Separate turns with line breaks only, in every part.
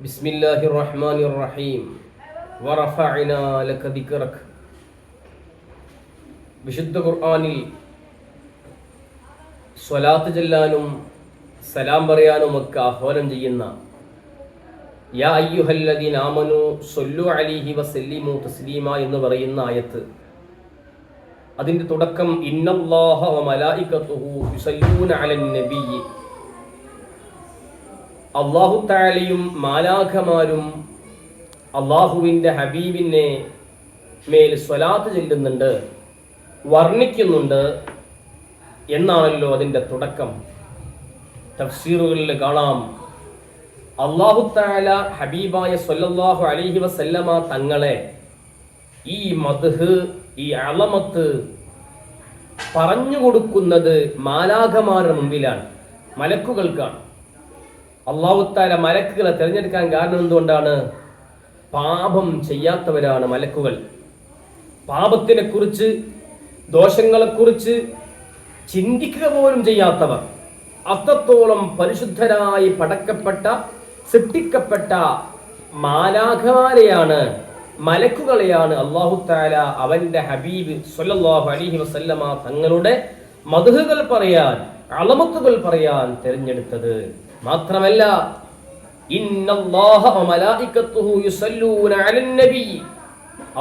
ബിസ്മില്ലാഹിർ റഹ്മാനിർ റഹീം വറഫഅനാ ലക ദിക്റക. വിശുദ്ധ ഖുർആനിൽ സ്വലാത്ത് ചൊല്ലാനും സലാം പറയാനും ഒക്കെ ആഹ്വാനം ചെയ്യുന്ന യാ അയ്യുഹല്ലദീന ആമനു സ്വല്ലു അലൈഹി വസല്ലിമു തസ്ലീമ എന്ന് പറയുന്ന ആയത്ത്, അതിൻ്റെ തുടക്കം ഇന്നല്ലാഹ വ മലായികതുഹു യുസല്ലൂന അലൻ നബിയ്യി, അല്ലാഹു തആലയും മാലാഖമാരും അല്ലാഹുവിൻ്റെ ഹബീബിനെ മേൽ സ്വലാത്ത് ചൊല്ലുന്നുണ്ട്, വർണ്ണിക്കുന്നുണ്ട് എന്നാണല്ലോ അതിൻ്റെ തുടക്കം. തഫ്സീറുകളിൽ കാണാം, അല്ലാഹു തആല ഹബീബായ സ്വല്ലല്ലാഹു അലൈഹി വസല്ലമ തങ്ങളെ ഈ മദ്ഹ്, ഈ അളമത്ത് പറഞ്ഞു കൊടുക്കുന്നത് മാലാഖമാരുടെ മുമ്പിലാണ്, മലക്കുകൾക്കാണ്. അല്ലാഹു തആല മലക്കുകളെ തിരഞ്ഞെടുക്കാൻ കാരണം എന്തുകൊണ്ടാണ്? പാപം ചെയ്യാത്തവരാണ് മലക്കുകൾ. പാപത്തിനെ കുറിച്ച്, ദോഷങ്ങളെക്കുറിച്ച് ചിന്തിക്കുക പോലും ചെയ്യാത്തവർ. അത്രത്തോളം പരിശുദ്ധരായി പടക്കപ്പെട്ട, സൃഷ്ടിക്കപ്പെട്ട മാലാഖമാരെയാണ്, മലക്കുകളെയാണ് അല്ലാഹു തആല അവന്റെ ഹബീബ് സ്വല്ലല്ലാഹു അലൈഹി വസല്ലമ തങ്ങളുടെ മദ്ഹുകൾ പറയാൻ, അളമത്തുകൾ പറയാൻ തിരഞ്ഞെടുത്തത്. മാത്രമല്ല, ഇന്നല്ലാഹ വ മലായികതുഹു യുസല്ലൂന അലൻ നബി,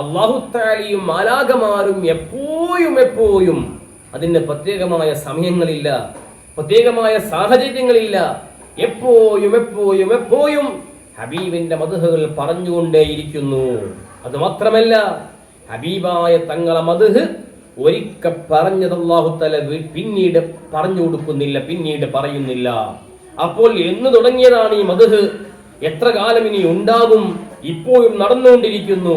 അല്ലാഹു തആലയും മാലാഖമാരും എപ്പോഴും അതിന് പ്രത്യേകമായ സമയങ്ങളില്ല, പ്രത്യേകമായ സാഹചര്യങ്ങളില്ല, എപ്പോഴും ഹബീബിന്റെ മദ്ഹുകൾ പറഞ്ഞുകൊണ്ടേയിരിക്കുന്നു. അത് മാത്രമല്ല, ഹബീബായ തങ്ങളെ മദ്ഹ് ഒരിക്കൽ പറഞ്ഞത് അല്ലാഹു തആല പിന്നീട് പറഞ്ഞു കൊടുക്കുന്നില്ല, പിന്നീട് പറയുന്നില്ല. അപ്പോൾ എന്ന് തുടങ്ങിയതാണ് ഈ മദ്ഹ്? എത്ര കാലം ഇനി ഉണ്ടാകും? ഇപ്പോഴും നടന്നുകൊണ്ടിരിക്കുന്നു.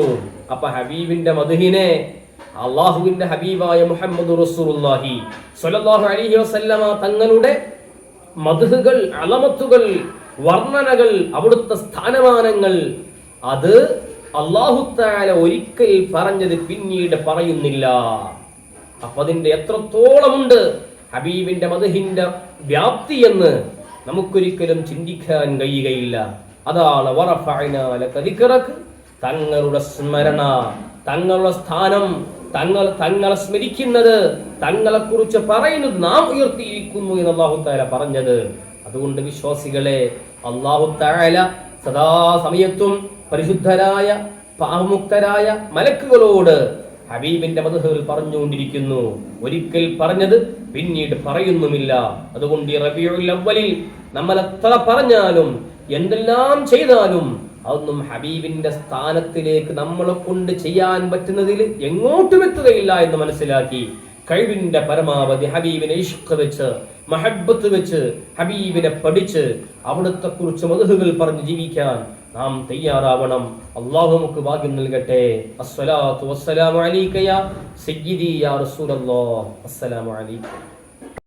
അപ്പൊ ഹബീബിന്റെ മദ്ഹിനെ അള്ളാഹുവിന്റെ ഹബീബായ മുഹമ്മദ് റസൂലുള്ളാഹി സ്വല്ലല്ലാഹു അലൈഹി വസല്ലമ തങ്ങളുടെ മദ്ഹുകൾ, അളമത്തുകൾ, വർണ്ണനകൾ, അവിടുത്തെ സ്ഥാനമാനങ്ങൾ, അത് അല്ലാഹു തആല ഒരിക്കൽ പറഞ്ഞത് പിന്നീട് പറയുന്നില്ല. അപ്പൊ അതിന്റെ എത്രത്തോളമുണ്ട് ഹബീബിന്റെ മദ്ഹിന്റെ വ്യാപ്തി എന്ന് നമുക്കൊരിക്കലും ചിന്തിക്കാൻ കഴിയുകയില്ല. അതാണ് വറഫഅനാ ലക ദിക്റക, തങ്ങളുടെ സ്മരണ, തങ്ങളുടെ സ്ഥാനം, തങ്ങളെ സ്മരിക്കുന്നത്, തങ്ങളെ കുറിച്ച് പറയുന്നത് നാം ഉയർത്തിയിരിക്കുന്നു എന്ന് അല്ലാഹു തആല പറഞ്ഞത്. അതുകൊണ്ട് വിശ്വാസികളെ, അല്ലാഹു തആല സദാസമയത്തും പരിശുദ്ധരായ പാപമുക്തരായ മലക്കുകളോട് ഹബീബിന്റെ മദ്ഹുകൾ പറഞ്ഞുകൊണ്ടിരിക്കുന്നു. ഒരിക്കൽ പറഞ്ഞത് പിന്നീട് പറയുന്നുമില്ല. അതുകൊണ്ട് ഈ റബീഉൽ അവ്വലിൽ നമ്മൾ എത്ര പറഞ്ഞാലും എന്തെല്ലാം ചെയ്താലും അതൊന്നും ഹബീബിന്റെ സ്ഥാനത്തിലേക്ക് നമ്മളെ കൊണ്ട് ചെയ്യാൻ പറ്റുന്നതിൽ എങ്ങോട്ടും എത്തുകയില്ല എന്ന് മനസ്സിലാക്കി കഴിവിന്റെ പരമാവധി ഹബീബിനെ ഇഷ്ഖ് വെച്ച്, മഹബ്ബത്ത് വെച്ച്, ഹബീബിനെ പഠിച്ച് അവിടുത്തെ കുറിച്ച് മദ്ഹുകൾ പറഞ്ഞ് ജീവിക്കാൻ നാം തയ്യാറാവണം. അല്ലാഹു നമുക്ക് ഭാഗ്യം നൽകട്ടെ. അസ്സലാത്തു വസ്സലാമു അലൈക യാ സയ്യിദി യാ റസൂലല്ലാഹ്. അസ്സലാമു അലൈക്കും.